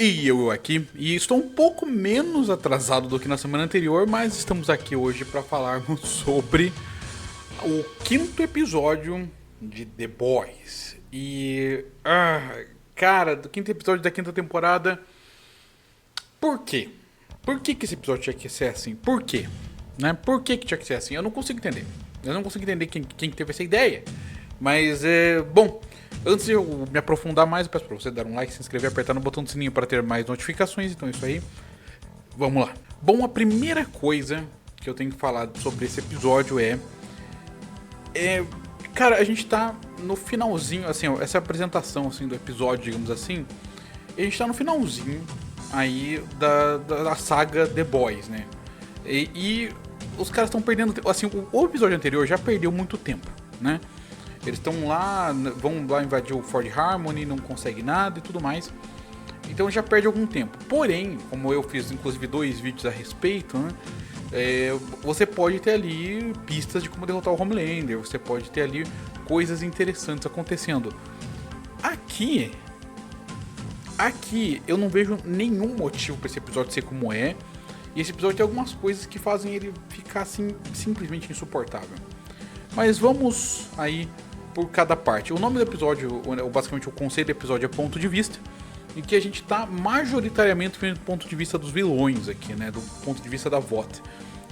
E eu aqui, e estou um pouco menos atrasado do que na semana anterior, mas estamos aqui hoje para falarmos sobre o quinto episódio de The Boys. Cara, do quinto episódio da quinta temporada, por quê? Por que esse episódio tinha que ser assim? Por quê? Né? Por que tinha que ser assim? Eu não consigo entender. Eu não consigo entender quem teve essa ideia. Mas, bom, antes de eu me aprofundar mais, eu peço pra você dar um like, se inscrever e apertar no botão do sininho para ter mais notificações. Então é isso aí. Vamos lá. Bom, a primeira coisa que eu tenho que falar sobre esse episódio cara, a gente tá no finalzinho, assim, ó, essa apresentação assim, do episódio, digamos assim. E a gente tá no finalzinho aí da saga The Boys, né? E os caras estão perdendo tempo. Assim, o episódio anterior já perdeu muito tempo, né? Eles estão lá, vão lá invadir o Ford Harmony, não consegue nada e tudo mais. Então já perde algum tempo. Porém, como eu fiz inclusive 2 vídeos a respeito, né? Você pode ter ali pistas de como derrotar o Homelander. Você pode ter ali coisas interessantes acontecendo. Aqui eu não vejo nenhum motivo para esse episódio ser como é. E esse episódio tem algumas coisas que fazem ele ficar assim simplesmente insuportável. Mas vamos aí por cada parte. O nome do episódio, basicamente o conceito do episódio é ponto de vista, em que a gente está majoritariamente do ponto de vista dos vilões aqui, né? Do ponto de vista da VOT.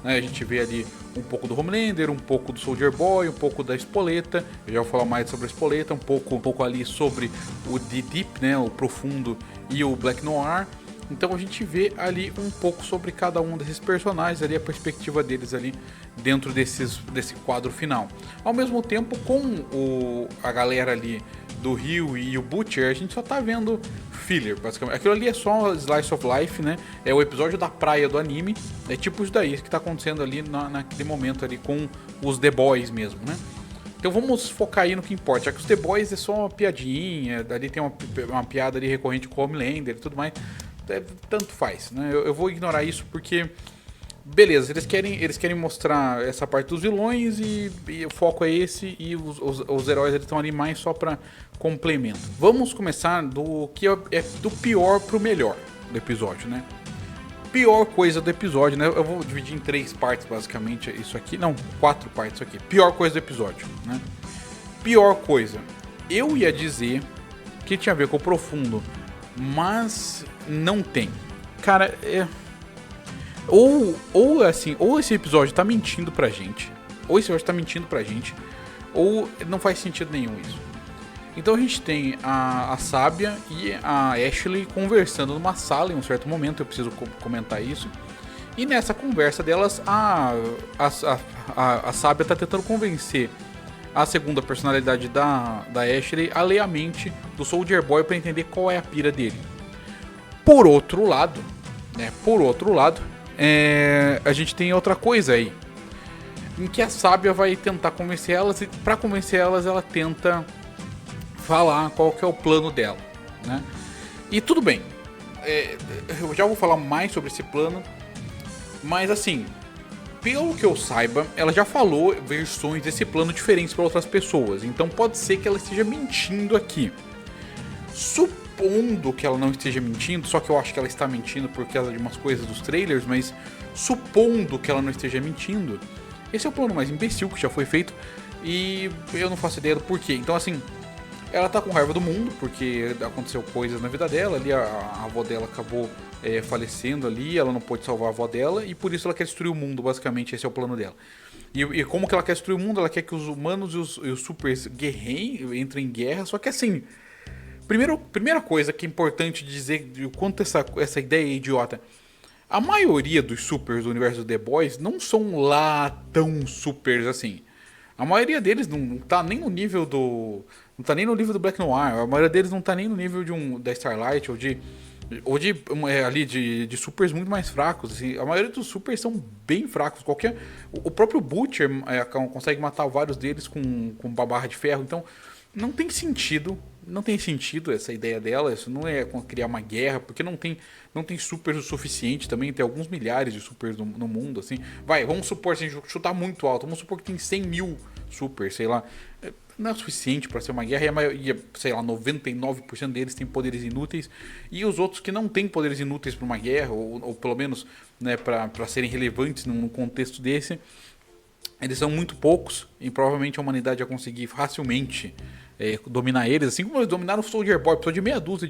A gente vê ali um pouco do Homelander, um pouco do Soldier Boy, um pouco da Espoleta. Eu já vou falar mais sobre a Espoleta, um pouco ali sobre o The Deep, né? O Profundo e o Black Noir. Então a gente vê ali um pouco sobre cada um desses personagens, ali a perspectiva deles ali dentro desse quadro final. Ao mesmo tempo, com a galera ali do Rio e o Butcher, a gente só tá vendo filler, basicamente. Aquilo ali é só Slice of Life, né? É o episódio da praia do anime. É tipo isso daí que tá acontecendo ali naquele momento ali com os The Boys mesmo, né? Então vamos focar aí no que importa, já que os The Boys é só uma piadinha, ali tem uma piada ali recorrente com o Homelander e tudo mais. Tanto faz, né? Eu vou ignorar isso porque, beleza, eles querem mostrar essa parte dos vilões e o foco é esse, e os heróis estão ali mais só pra complemento. Vamos começar do que é do pior pro melhor do episódio, né? Pior coisa do episódio, né? Eu vou dividir em 3 partes basicamente isso aqui, não, 4 partes isso aqui. Pior coisa do episódio, né? Pior coisa, eu ia dizer que tinha a ver com o Profundo, mas não tem. Cara, ou assim, ou esse episódio tá mentindo pra gente, ou não faz sentido nenhum isso. Então a gente tem a Sábia e a Ashley conversando numa sala em um certo momento, eu preciso comentar isso. E nessa conversa delas, a Sábia tá tentando convencer a segunda personalidade da Ashley a ler a mente do Soldier Boy para entender qual é a pira dele. Por outro lado, a gente tem outra coisa aí, em que a Sábia vai tentar convencer elas, e para convencer elas ela tenta falar qual que é o plano dela, né? E tudo bem, eu já vou falar mais sobre esse plano, mas assim, pelo que eu saiba, ela já falou versões desse plano diferentes para outras pessoas, então pode ser que ela esteja mentindo aqui. Supondo que ela não esteja mentindo, só que eu acho que ela está mentindo por causa de umas coisas dos trailers, mas supondo que ela não esteja mentindo, esse é o plano mais imbecil que já foi feito e eu não faço ideia do porquê. Então assim, ela tá com raiva do mundo porque aconteceu coisas na vida dela, ali a avó dela acabou falecendo ali, ela não pôde salvar a avó dela e por isso ela quer destruir o mundo, basicamente esse é o plano dela. E como que ela quer destruir o mundo? Ela quer que os humanos e os supers guerreiem, entrem em guerra, só que assim, primeira coisa que é importante dizer de quanto essa ideia é idiota. A maioria dos supers do universo do The Boys não são lá tão supers assim. A maioria deles não tá nem no nível do. Não tá nem no nível do Black Noir. A maioria deles não tá nem no nível da Starlight ali de supers muito mais fracos. Assim. A maioria dos supers são bem fracos. O próprio Butcher consegue matar vários deles com uma barra de ferro. Então não tem sentido. Não tem sentido essa ideia dela. Isso não é criar uma guerra, porque não tem supers o suficiente também. Tem alguns milhares de supers no mundo, assim. Vamos supor, assim, chutar muito alto. Vamos supor que tem 100 mil supers, sei lá. não é o suficiente para ser uma guerra, e a maioria, sei lá, 99% deles tem poderes inúteis, e os outros que não têm poderes inúteis para uma guerra, ou pelo menos, né, para serem relevantes num contexto desse, eles são muito poucos, e provavelmente a humanidade ia conseguir facilmente dominar eles, assim como eles dominaram o Soldier Boy. Precisou de meia dúzia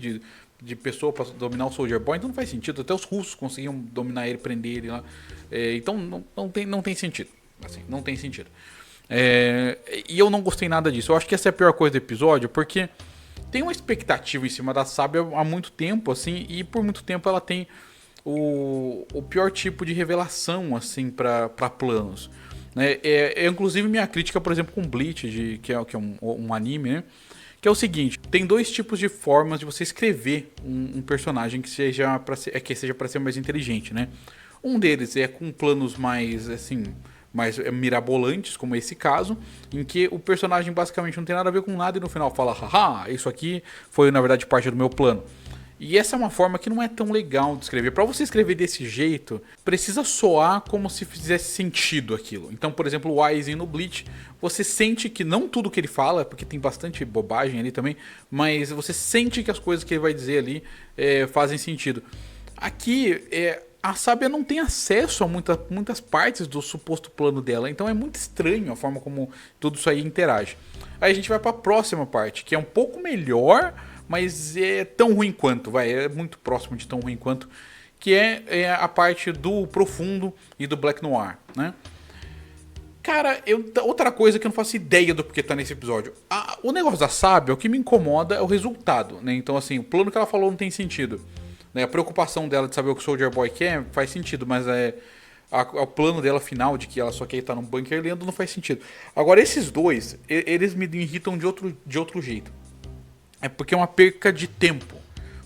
de pessoas para dominar o Soldier Boy, então não faz sentido. Até os russos conseguiam dominar ele, prender ele lá. Então não tem sentido. Assim, não tem sentido. E eu não gostei nada disso. Eu acho que essa é a pior coisa do episódio, porque tem uma expectativa em cima da Sábia há muito tempo, assim, e por muito tempo ela tem o pior tipo de revelação, assim, para planos. Inclusive minha crítica, por exemplo, com Bleach, que é um anime, né? Que é o seguinte: tem dois tipos de formas de você escrever um personagem que seja para ser mais inteligente, né? Um deles é com planos mais assim, mais mirabolantes, como esse caso, em que o personagem basicamente não tem nada a ver com nada e no final fala: haha, isso aqui foi na verdade parte do meu plano. E essa é uma forma que não é tão legal de escrever. Para você escrever desse jeito, precisa soar como se fizesse sentido aquilo. Então, por exemplo, o Aizen no Bleach, você sente que não tudo que ele fala, porque tem bastante bobagem ali também, mas você sente que as coisas que ele vai dizer ali fazem sentido. Aqui, a Sábia não tem acesso a muitas partes do suposto plano dela, então é muito estranho a forma como tudo isso aí interage. Aí a gente vai para a próxima parte, que é um pouco melhor, mas é tão ruim quanto, é muito próximo de tão ruim quanto, que é a parte do Profundo e do Black Noir, né? Cara, outra coisa que eu não faço ideia do porquê tá nesse episódio. O negócio da Sábia, o que me incomoda é o resultado, né? Então, assim, o plano que ela falou não tem sentido, né? A preocupação dela de saber o que o Soldier Boy quer faz sentido, mas o plano dela final de que ela só quer estar num bunker lendo não faz sentido. Agora, esses dois, eles me irritam de outro jeito. É porque é uma perca de tempo.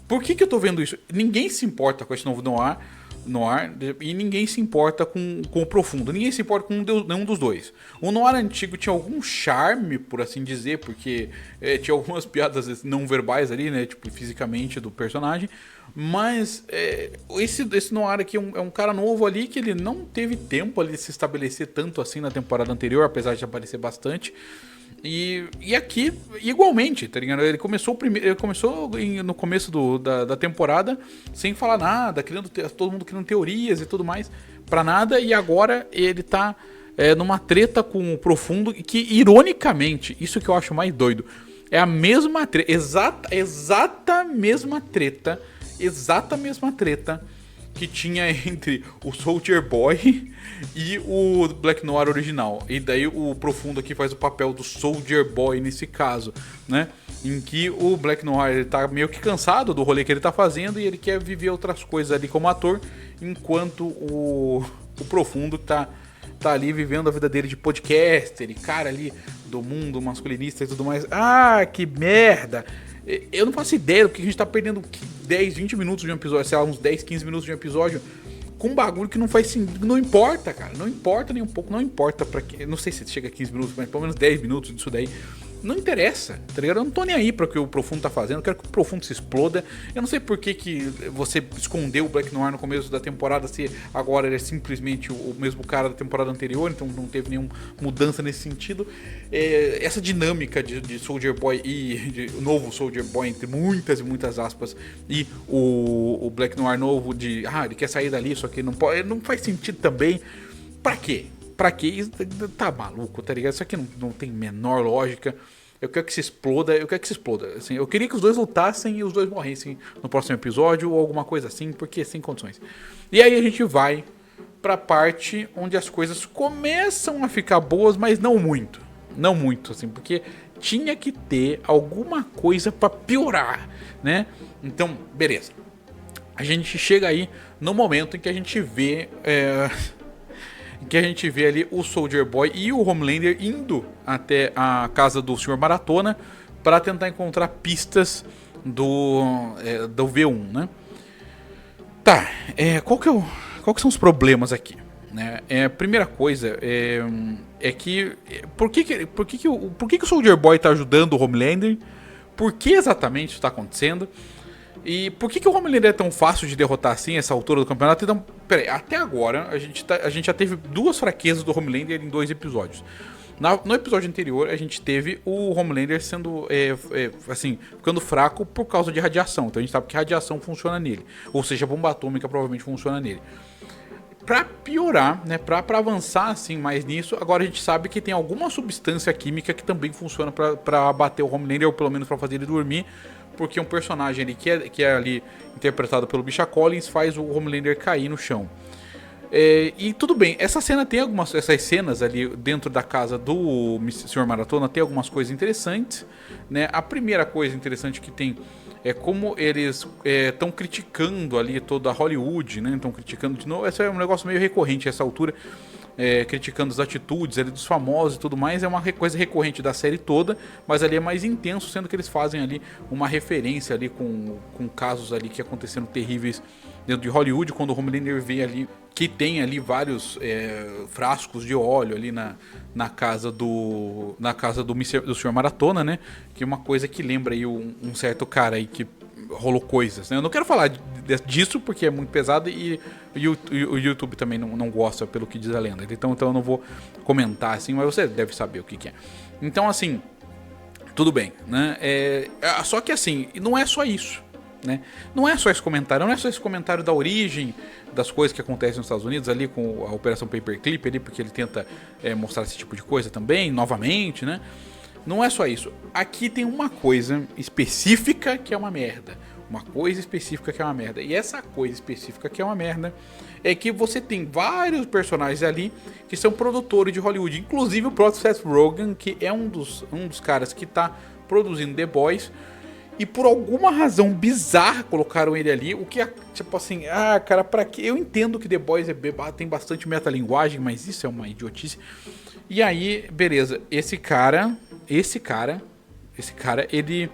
Por que eu tô vendo isso? Ninguém se importa com esse novo Noir e ninguém se importa com o Profundo. Ninguém se importa com nenhum dos dois. O Noir antigo tinha algum charme, por assim dizer, porque tinha algumas piadas não verbais ali, né? Tipo, fisicamente do personagem. Mas esse Noir aqui é um cara novo ali que ele não teve tempo ali de se estabelecer tanto assim na temporada anterior, apesar de aparecer bastante. E aqui, igualmente, tá ligado? Ele começou no começo da temporada sem falar nada, todo mundo criando teorias e tudo mais, pra nada, e agora ele tá numa treta com o Profundo, que ironicamente, isso que eu acho mais doido, é a mesma treta, exata mesma treta que tinha entre o Soldier Boy e o Black Noir original. E daí o Profundo aqui faz o papel do Soldier Boy nesse caso, né? Em que o Black Noir ele tá meio que cansado do rolê que ele tá fazendo e ele quer viver outras coisas ali como ator, enquanto o Profundo tá ali vivendo a vida dele de podcaster e cara ali do mundo masculinista e tudo mais. Ah, que merda! Eu não faço ideia do que a gente tá perdendo 10, 20 minutos de um episódio, sei lá, uns 10, 15 minutos de um episódio com um bagulho que não faz sentido. Não importa, cara. Não importa nem um pouco. Não importa pra quê. Não sei se chega a 15 minutos, mas pelo menos 10 minutos disso daí. Não interessa, tá ligado? Eu não tô nem aí pra o que o Profundo tá fazendo. Eu quero que o Profundo se exploda. Eu não sei por que você escondeu o Black Noir no começo da temporada, se agora ele é simplesmente o mesmo cara da temporada anterior, então não teve nenhuma mudança nesse sentido. Essa dinâmica de Soldier Boy e o novo Soldier Boy, entre muitas e muitas aspas, e o Black Noir novo ele quer sair dali, só que não pode, não faz sentido também. Pra quê? Pra quê? Tá maluco, tá ligado? Isso aqui não tem menor lógica. Eu quero que se exploda. Assim, eu queria que os dois lutassem e os dois morressem no próximo episódio ou alguma coisa assim, porque sem condições. E aí a gente vai pra parte onde as coisas começam a ficar boas, mas não muito. Não muito, assim, porque tinha que ter alguma coisa pra piorar, né? Então, beleza. A gente chega aí no momento em que a gente vê... ali o Soldier Boy e o Homelander indo até a casa do Sr. Maratona para tentar encontrar pistas do V1, né? Tá, qual que são os problemas aqui? Né? Primeira coisa é que por que o Soldier Boy tá ajudando o Homelander? Por que exatamente isso tá acontecendo? E por que o Homelander é tão fácil de derrotar assim, essa altura do campeonato? Então, peraí, até agora a gente já teve duas fraquezas do Homelander em 2 episódios. No episódio anterior, a gente teve o Homelander sendo, assim, ficando fraco por causa de radiação. Então a gente sabe que radiação funciona nele. Ou seja, a bomba atômica provavelmente funciona nele. Pra piorar, né, pra avançar assim mais nisso, agora a gente sabe que tem alguma substância química que também funciona pra abater o Homelander, ou pelo menos pra fazer ele dormir. Porque um personagem ali que é ali interpretado pelo Misha Collins faz o Homelander cair no chão. E tudo bem, essas cenas ali dentro da casa do Sr. Maratona tem algumas coisas interessantes, né? A primeira coisa interessante que tem é como eles estão criticando ali toda a Hollywood, né? Estão criticando de novo. Esse é um negócio meio recorrente a essa altura. Criticando as atitudes ali dos famosos e tudo mais, é uma coisa recorrente da série toda, mas ali é mais intenso, sendo que eles fazem ali uma referência ali com casos ali que aconteceram terríveis dentro de Hollywood, quando o Homelander vê ali que tem ali vários frascos de óleo ali na casa do Sr. Maratona, né? Que é uma coisa que lembra aí um certo cara aí que rolou coisas, né? Eu não quero falar disso porque é muito pesado e o YouTube também não gosta, pelo que diz a lenda. Então eu não vou comentar assim, mas você deve saber o que é. Então assim, tudo bem, né? Só que assim, não é só isso, né? Não é só esse comentário da origem das coisas que acontecem nos Estados Unidos ali com a Operação Paperclip ali, porque ele tenta mostrar esse tipo de coisa também, novamente, né? Não é só isso. Aqui tem uma coisa específica que é uma merda. Uma coisa específica que é uma merda. E essa coisa específica que é uma merda é que você tem vários personagens ali que são produtores de Hollywood. Inclusive o próprio Seth Rogen, que é um dos caras que está produzindo The Boys. E por alguma razão bizarra colocaram ele ali. O que é tipo assim, cara, pra quê? Eu entendo que The Boys tem bastante metalinguagem, mas isso é uma idiotice. E aí, beleza, esse cara, ele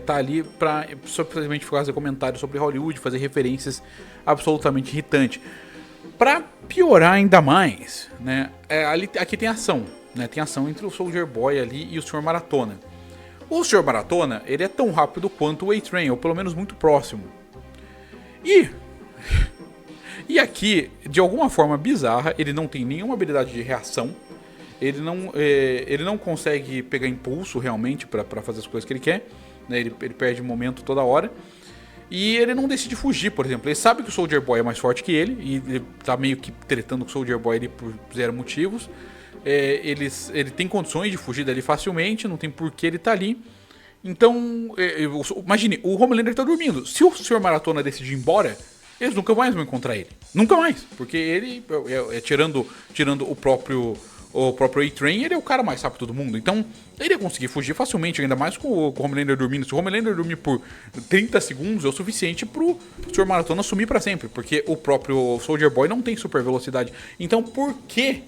tá ali pra simplesmente fazer comentários sobre Hollywood, fazer referências absolutamente irritantes. Pra piorar ainda mais, né, aqui tem ação, né, tem ação entre o Soldier Boy ali e o Sr. Maratona. O Sr. Maratona, ele é tão rápido quanto o A-Train, ou pelo menos muito próximo. E aqui, de alguma forma bizarra, ele não tem nenhuma habilidade de reação. Ele não consegue pegar impulso realmente pra fazer as coisas que ele quer, né? Ele perde momento toda hora. E ele não decide fugir, por exemplo. Ele sabe que o Soldier Boy é mais forte que ele, e ele tá meio que tretando com o Soldier Boy ali por zero motivos. Ele tem condições de fugir dali facilmente, não tem por que ele tá ali. Então, imagine, o Homelander tá dormindo. Se o Sr. Maratona decidir ir embora, eles nunca mais vão encontrar ele. Nunca mais. Porque ele, tirando o próprio A-Train, ele é o cara mais rápido do mundo. Então, ele ia conseguir fugir facilmente, ainda mais com o Homelander dormindo. Se o Homelander dormir por 30 segundos, é o suficiente pro Sr. Maratona sumir pra sempre. Porque o próprio Soldier Boy não tem super velocidade. Então, por que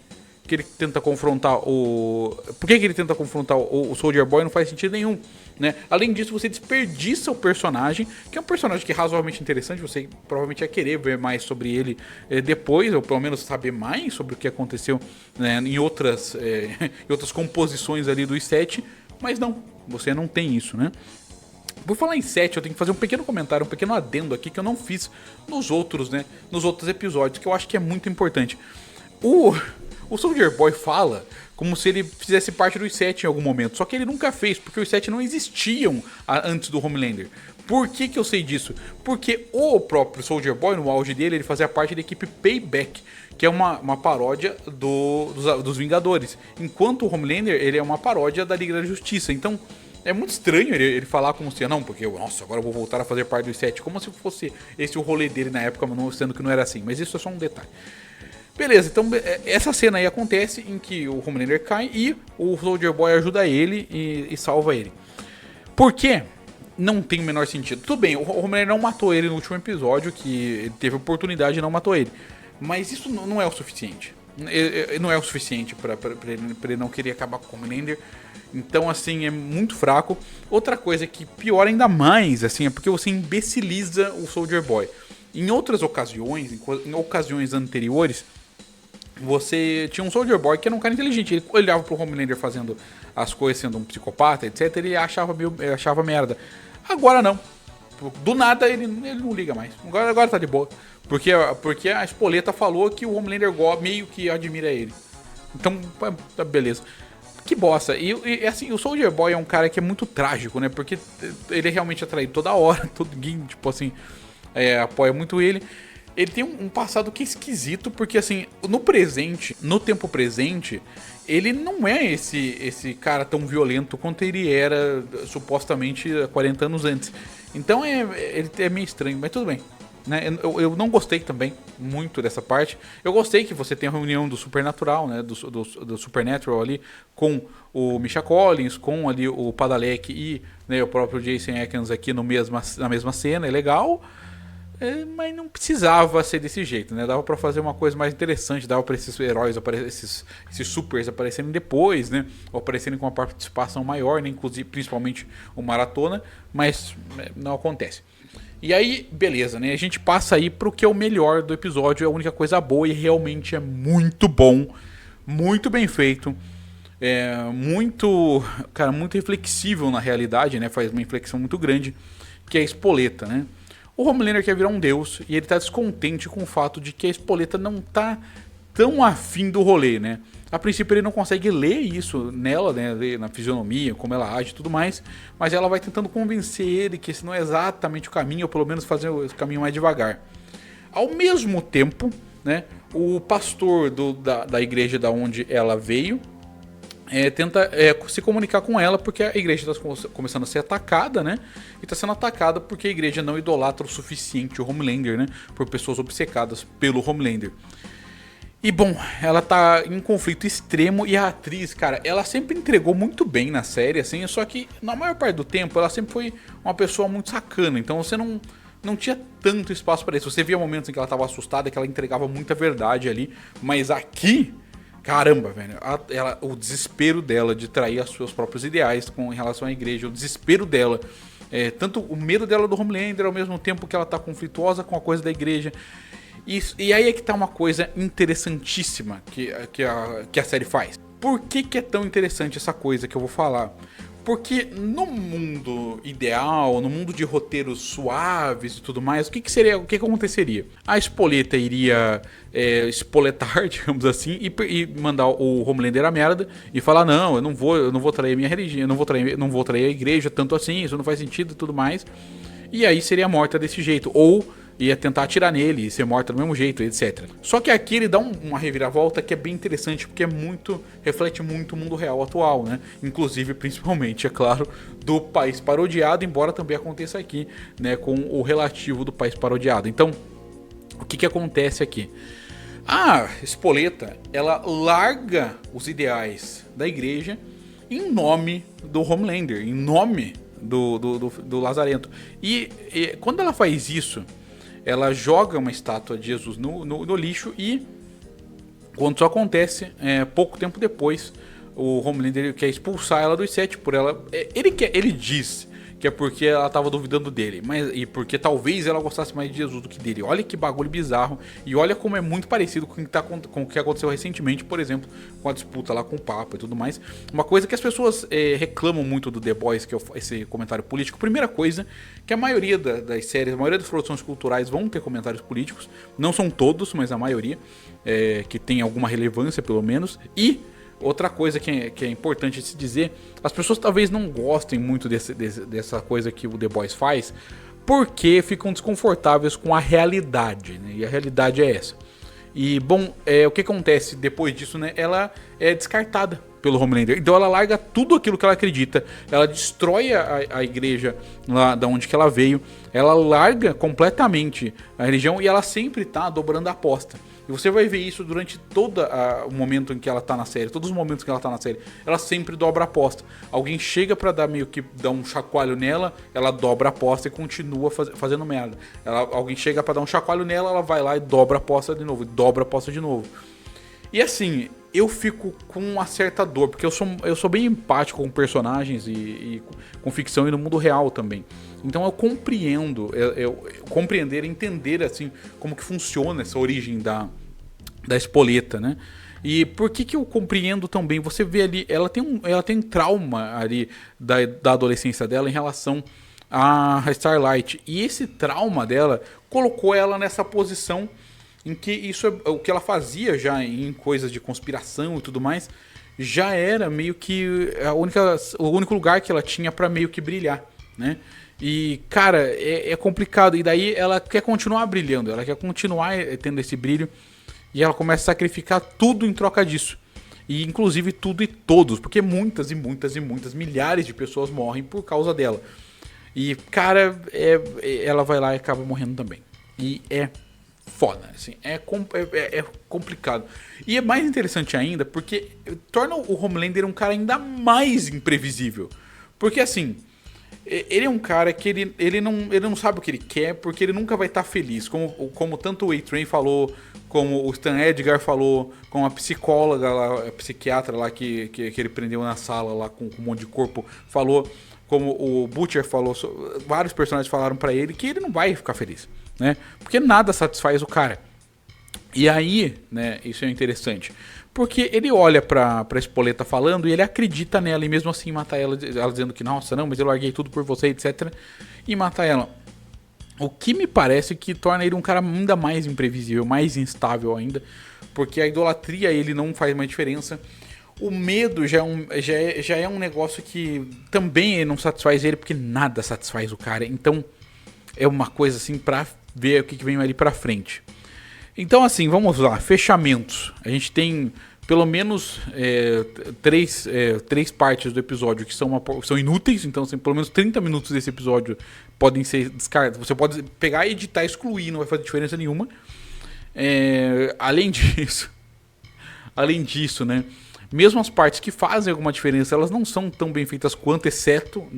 ele tenta confrontar Por que ele tenta confrontar o Soldier Boy? Não faz sentido nenhum, né? Além disso, você desperdiça o personagem, que é um personagem que é razoavelmente interessante. Você provavelmente vai querer ver mais sobre ele depois, ou pelo menos saber mais sobre o que aconteceu, né, em outras composições ali do set. Mas não, você não tem isso, né? Por falar em set, eu tenho que fazer um pequeno comentário, um pequeno adendo aqui que eu não fiz nos outros episódios, que eu acho que é muito importante. O Soldier Boy fala como se ele fizesse parte dos 7 em algum momento. Só que ele nunca fez, porque os 7 não existiam antes do Homelander. Por que eu sei disso? Porque o próprio Soldier Boy, no auge dele, ele fazia parte da equipe Payback, que é uma paródia dos Vingadores. Enquanto o Homelander, ele é uma paródia da Liga da Justiça. Então, é muito estranho ele falar como se, não, porque, nossa, agora eu vou voltar a fazer parte dos 7. Como se fosse esse o rolê dele na época, sendo que não era assim. Mas isso é só um detalhe. Beleza, então essa cena aí acontece em que o Homelander cai e o Soldier Boy ajuda ele e salva ele. Por quê? Não tem o menor sentido. Tudo bem, o Homelander não matou ele no último episódio, que ele teve oportunidade e não matou ele. Mas isso não é o suficiente. Não é o suficiente pra ele não querer acabar com o Homelander. Então, assim, é muito fraco. Outra coisa que piora ainda mais, assim, é porque você imbeciliza o Soldier Boy. Em outras ocasiões, em ocasiões anteriores, você tinha um Soldier Boy que era um cara inteligente. Ele olhava pro Homelander fazendo as coisas, sendo um psicopata, etc. Ele achava merda. Agora não. Do nada ele não liga mais. Agora tá de boa. Porque a Espoleta falou que o Homelander meio que admira ele. Então, beleza. Que bosta. E assim, o Soldier Boy é um cara que é muito trágico, né? Porque ele é realmente atraído toda hora, todo ninguém, tipo assim, apoia muito ele. Ele tem um passado que é esquisito, porque assim, no presente, no tempo presente, ele não é esse cara tão violento quanto ele era supostamente 40 anos antes. Então ele é meio estranho, mas tudo bem. Né? Eu não gostei também muito dessa parte. Eu gostei que você tem a reunião do Supernatural, né? do Supernatural ali, com o Misha Collins, com ali o Padalecki e, né, o próprio Jason Atkins aqui na mesma cena, é legal. Mas não precisava ser desse jeito, né? Dava pra fazer uma coisa mais interessante, dava pra esses heróis, esses supers aparecerem depois, né? Ou aparecerem com uma participação maior, né? Inclusive, principalmente o Maratona, mas não acontece. E aí, beleza, né? A gente passa aí pro que é o melhor do episódio, é a única coisa boa e realmente é muito bom, muito bem feito. Muito reflexível na realidade, né? Faz uma reflexão muito grande, que é a Espoleta, né? O Homelander quer virar um deus e ele tá descontente com o fato de que a Espoleta não tá tão afim do rolê, né? A princípio ele não consegue ler isso nela, né? Ler na fisionomia, como ela age e tudo mais, mas ela vai tentando convencer ele que esse não é exatamente o caminho, ou pelo menos fazer o caminho mais devagar. Ao mesmo tempo, né? O pastor da igreja da onde ela veio tenta se comunicar com ela, porque a igreja está começando a ser atacada, né? E está sendo atacada porque a igreja não idolatra o suficiente o Homelander, né? Por pessoas obcecadas pelo Homelander. E bom, ela tá em conflito extremo e a atriz, cara, ela sempre entregou muito bem na série, assim, só que na maior parte do tempo ela sempre foi uma pessoa muito sacana, então você não tinha tanto espaço para isso. Você via momentos em que ela tava assustada, que ela entregava muita verdade ali, mas aqui... Caramba, velho, o desespero dela de trair os seus próprios ideais em relação à igreja, o desespero dela, tanto o medo dela do Homelander, ao mesmo tempo que ela tá conflituosa com a coisa da igreja. E aí é que tá uma coisa interessantíssima que a série faz. Por que é tão interessante essa coisa que eu vou falar? Porque no mundo ideal, no mundo de roteiros suaves e tudo mais, o que aconteceria? A Espoleta iria espoletar, digamos assim, e mandar o Homelander a merda e falar: não, eu não vou trair a minha religião, eu não vou trair a igreja tanto assim, isso não faz sentido e tudo mais. E aí seria morta desse jeito. Ou ia tentar atirar nele e ser morta do mesmo jeito, etc. Só que aqui ele dá uma reviravolta que é bem interessante, porque reflete muito o mundo real atual, né? Inclusive, principalmente, é claro, do país parodiado, embora também aconteça aqui, né, com o relativo do país parodiado. Então, o que acontece aqui? A Espoleta, ela larga os ideais da igreja em nome do Homelander, em nome do Lazarento. E quando ela faz isso, ela joga uma estátua de Jesus no lixo e, quando isso acontece, pouco tempo depois, o Homelander quer expulsar ela dos sete por ela. Ele diz que é porque ela estava duvidando dele, e porque talvez ela gostasse mais de Jesus do que dele. Olha que bagulho bizarro, e olha como é muito parecido com o que aconteceu recentemente, por exemplo, com a disputa lá com o Papa e tudo mais. Uma coisa que as pessoas reclamam muito do The Boys, que é esse comentário político. Primeira coisa, que a maioria das séries, a maioria das produções culturais vão ter comentários políticos, não são todos, mas a maioria, que tem alguma relevância pelo menos. E outra coisa que é importante se dizer, as pessoas talvez não gostem muito dessa coisa que o The Boys faz, porque ficam desconfortáveis com a realidade, né? E a realidade é essa. E bom, o que acontece depois disso, né? Ela é descartada pelo Homelander. Então ela larga tudo aquilo que ela acredita, ela destrói a igreja lá da onde que ela veio, ela larga completamente a religião e ela sempre tá dobrando a aposta. E você vai ver isso durante todo o momento em que ela tá na série, todos os momentos que ela tá na série, ela sempre dobra a aposta. Alguém chega pra dar meio que dar um chacoalho nela, ela dobra a aposta e continua fazendo merda. Alguém chega pra dar um chacoalho nela, ela vai lá e dobra a aposta de novo, e dobra a aposta de novo. E assim, eu fico com uma certa dor, porque eu sou bem empático com personagens e com ficção e no mundo real também. Então eu compreendo, compreender e entender assim como que funciona essa origem da Espoleta, né? E por que eu compreendo tão bem? Você vê ali, ela tem trauma ali da adolescência dela em relação a Starlight. E esse trauma dela colocou ela nessa posição em que isso é o que ela fazia já em coisas de conspiração e tudo mais, já era meio que o único lugar que ela tinha pra meio que brilhar, né? E, cara, é complicado. E daí ela quer continuar brilhando, ela quer continuar tendo esse brilho. E ela começa a sacrificar tudo em troca disso. E inclusive tudo e todos, porque muitas e muitas e muitas, milhares de pessoas morrem por causa dela. E, cara, ela vai lá e acaba morrendo também. E é foda, assim, é complicado. E é mais interessante ainda porque torna o Homelander um cara ainda mais imprevisível. Porque, assim, ele é um cara que ele não sabe o que ele quer, porque ele nunca vai estar feliz. Como tanto o A-Train falou, como o Stan Edgar falou, como a psicóloga lá, a psiquiatra lá que ele prendeu na sala lá com um monte de corpo falou, como o Butcher falou, vários personagens falaram pra ele que ele não vai ficar feliz, né? Porque nada satisfaz o cara. E aí, né, isso é interessante. Porque ele olha pra Espoleta falando e ele acredita nela e mesmo assim mata ela dizendo que, nossa, não, mas eu larguei tudo por você, etc. E mata ela. O que me parece que torna ele um cara ainda mais imprevisível, mais instável ainda. Porque a idolatria ele não faz mais diferença. O medo já é um negócio que também não satisfaz ele, porque nada satisfaz o cara. Então é uma coisa assim pra ver o que vem ali pra frente. Então, assim, vamos lá, fechamentos. A gente tem pelo menos três partes do episódio que são inúteis. Então, assim, pelo menos 30 minutos desse episódio podem ser descartados. Você pode pegar, editar, excluir, não vai fazer diferença nenhuma. Além disso, né? Mesmo as partes que fazem alguma diferença, elas não são tão bem feitas quanto, exceto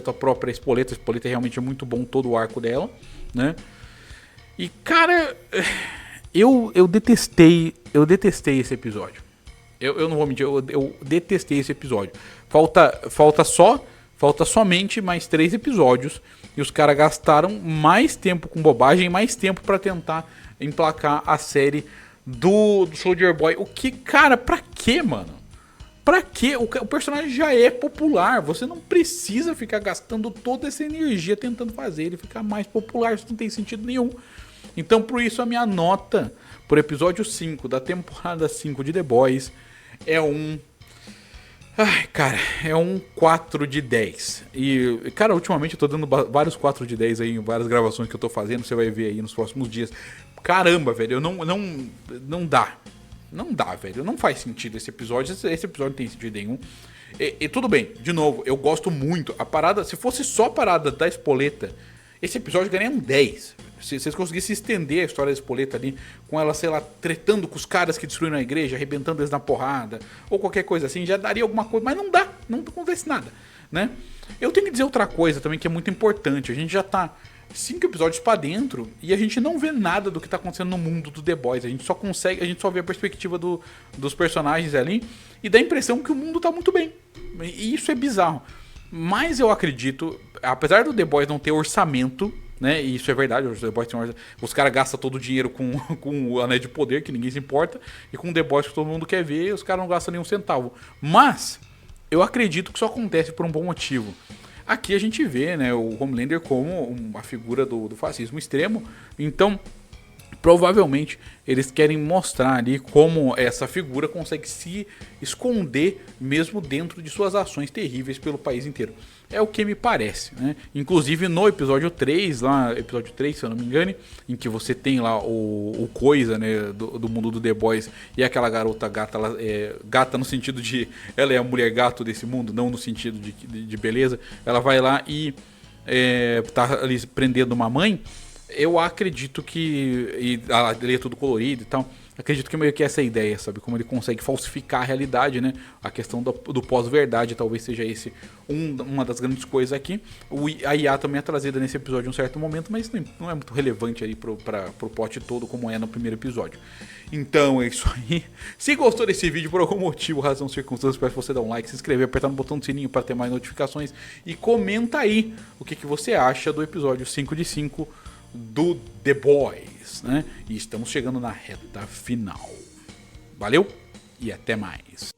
a própria Espoleta. A Espoleta realmente é muito bom, todo o arco dela, né? E, cara... Eu detestei esse episódio. Eu não vou mentir, eu detestei esse episódio. Falta somente mais 3 episódios. E os caras gastaram mais tempo com bobagem, mais tempo pra tentar emplacar a série do Soldier Boy. O que, cara, pra quê, mano? Pra quê? O personagem já é popular. Você não precisa ficar gastando toda essa energia tentando fazer ele ficar mais popular. Isso não tem sentido nenhum. Então, por isso, a minha nota por episódio 5 da temporada 5 de The Boys é um... Ai, cara, é um 4 de 10. E, cara, ultimamente eu tô dando vários 4 de 10 aí em várias gravações que eu tô fazendo. Você vai ver aí nos próximos dias. Caramba, velho, não dá. Não dá, velho. Não faz sentido esse episódio. Esse episódio não tem sentido nenhum. E tudo bem, de novo, eu gosto muito. A parada, se fosse só a parada da Espoleta, esse episódio ganharia um 10. Se vocês conseguissem estender a história da Espoleta ali, com ela, sei lá, tretando com os caras que destruíram a igreja, arrebentando eles na porrada, ou qualquer coisa assim, já daria alguma coisa, mas não dá, não acontece nada, né? Eu tenho que dizer outra coisa também que é muito importante. A gente já tá 5 episódios pra dentro e a gente não vê nada do que tá acontecendo no mundo do The Boys. A gente só vê a perspectiva dos personagens ali e dá a impressão que o mundo tá muito bem. E isso é bizarro. Mas eu acredito, apesar do The Boys não ter orçamento, né? E isso é verdade, os caras gastam todo o dinheiro com o Anéis de Poder, que ninguém se importa, e com o The Boys que todo mundo quer ver, os caras não gastam nenhum centavo. Mas eu acredito que isso acontece por um bom motivo. Aqui a gente vê, né, o Homelander como uma figura do fascismo extremo, então provavelmente eles querem mostrar ali como essa figura consegue se esconder mesmo dentro de suas ações terríveis pelo país inteiro. É o que me parece, né? Inclusive no episódio 3, episódio 3, se eu não me engano, em que você tem lá o Coisa, né, do mundo do The Boys, e aquela garota gata, ela gata no sentido de ela é a mulher gato desse mundo, não no sentido de beleza. Ela vai lá e tá ali prendendo uma mãe. Eu acredito que... E ele é tudo colorido e tal. Acredito que meio que essa é a ideia, sabe? Como ele consegue falsificar a realidade, né? A questão do pós-verdade talvez seja esse uma das grandes coisas aqui. A IA também é trazida nesse episódio em um certo momento, mas não é muito relevante aí pro plot todo como é no primeiro episódio. Então é isso aí. Se gostou desse vídeo por algum motivo, razão, circunstância, peço você dar um like, se inscrever, apertar no botão do sininho para ter mais notificações e comenta aí o que você acha do episódio 5 de 5 do The Boys, né? E estamos chegando na reta final. Valeu e até mais.